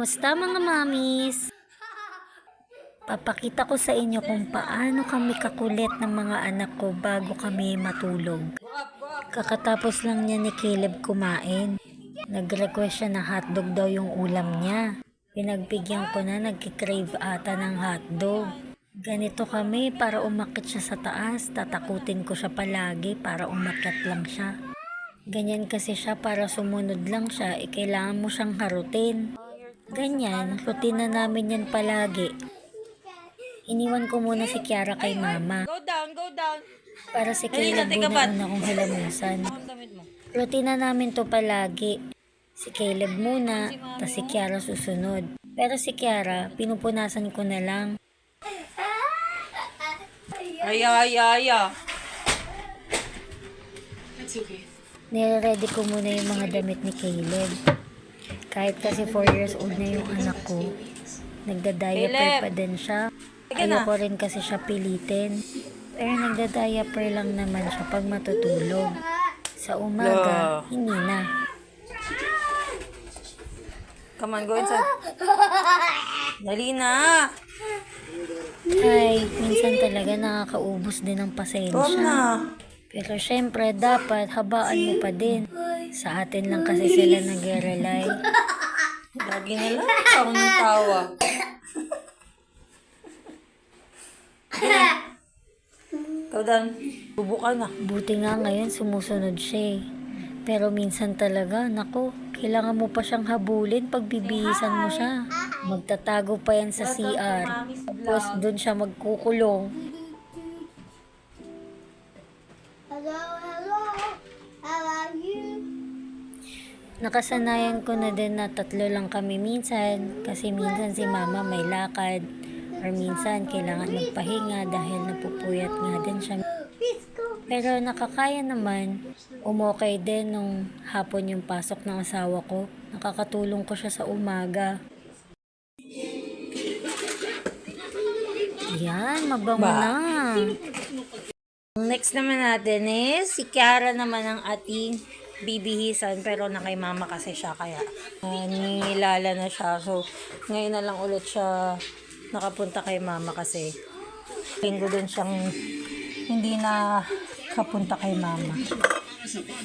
Kamusta mga mamis? Papakita ko sa inyo kung paano kami kakulit ng mga anak ko bago kami matulog. Kakatapos lang niya ni Caleb kumain. Nag-request siya na hotdog daw yung ulam niya. Pinagbigyan ko na, nagkikrave ata ng hotdog. Ganito kami, para umakyat siya sa taas, tatakutin ko siya palagi para umakyat lang siya. Ganyan kasi siya, para sumunod lang siya, kailangan mo siyang harutin. Ganyan, rutina namin yan palagi. Iniwan ko muna si Kiara kay mama. Go down. Para si Caleb muna kong hilamusan. Rutina namin to palagi. Si Caleb muna, tas si Kiara susunod. Pero si Kiara, pinupunasan ko na lang. Aya. Nire-ready ko muna yung mga damit ni Caleb. Kahit kasi 4 years old na yung anak ko, nagda-diaper pa din siya. Ayoko rin kasi siya pilitin. Pero nagda-diaper lang naman siya pag matutulog. Sa umaga, hindi na. Come on, go inside. Dali na. Ay, minsan talaga nakakaubos din ng Come pasensya. na. Pero syempre, dapat habaan mo pa din. Sa atin lang kasi sila nag-rely. Lagi na lang ako ng tawa. Go down. Bubuka na. Buti nga ngayon sumusunod siya eh. Pero minsan talaga, naku, kailangan mo pa siyang habulin pag bibihisan mo siya. Magtatago pa yan sa CR. Tapos doon siya magkukulong. Hello, how are you? Nakasanayan ko na din na 3 lang kami minsan. Kasi minsan si mama may lakad. Or minsan kailangan magpahinga dahil napupuyat nga din siya. Pero nakakaya naman. Umokay din nung hapon yung pasok ng asawa ko. Nakakatulong ko siya sa umaga. Yan, mabango na. Next naman natin is si Kiara naman ang ating bibihisan, pero na kay mama kasi siya, kaya nilala na siya. So ngayon na lang ulit siya nakapunta kay mama kasi linggo din siyang hindi na kapunta kay mama.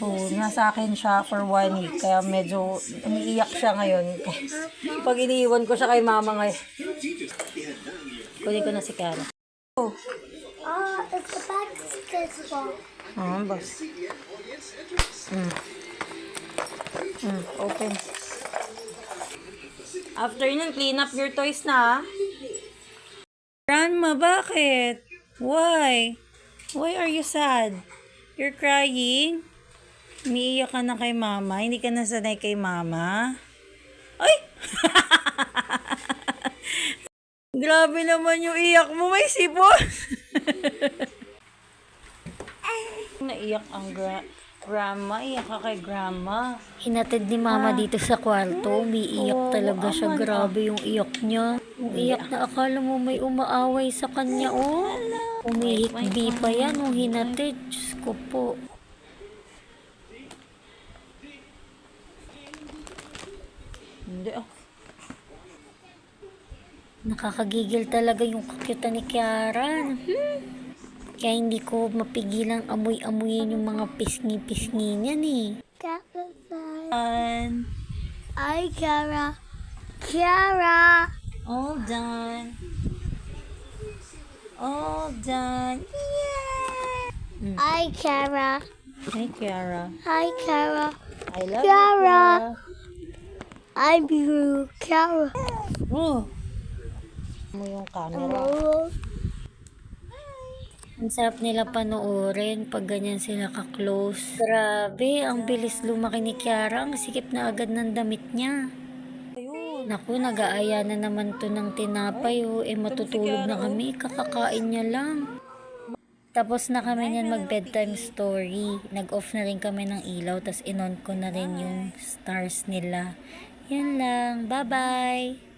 So nasa akin siya for 1 week, kaya medyo umiiyak siya ngayon. Pag iniiwan ko siya kay mama ngayon. Kunin ko na si Kiara. Oh. Oh, it's the basketball. Boss. Open. After nun, clean up your toys na. Grandma, bakit? Why? Why are you sad? You're crying? Umiiyak ka na kay mama? Hindi ka nasanay kay mama? Ay! Grabe naman yung iyak mo, may sipon. Naiyak ang grandma. Iyak ka kay grandma. Hinatid ni mama dito sa kwarto. Umiiyak talaga siya. Grabe yung iyak niya. Umiiyak na akala mo may umaaway sa kanya. Oh, umihikbi pa yan. Oh, hinatid. Diyos ko po. Hindi Nakakagigil talaga yung kakyutan ni Kiara. Kaya hindi ko mapigilang amoy-amoyin yung mga pisngi-pisngi niyan eh. Hi, Kiara. Kiara. All done. All done. Yeah! Hi, Kiara. Hi, Kiara. Hi, Kiara. I love Kiara. you, I'm you, Kiara. Kiara. Oh. Mo yung camera. Oh. Ang sarap nila panoorin pag ganyan sila ka-close. Grabe, ang bilis lumaki ni Kiara. Ang sikip na agad ng damit niya. Ayun. Naku, nag-aaya na naman to ng tinapay. Oh. Matutulog na kami. Kakakain niya lang. Tapos na kami niyan mag-bedtime story. Nag-off na rin kami ng ilaw. Tapos inon ko na rin yung stars nila. Yan lang. Bye-bye!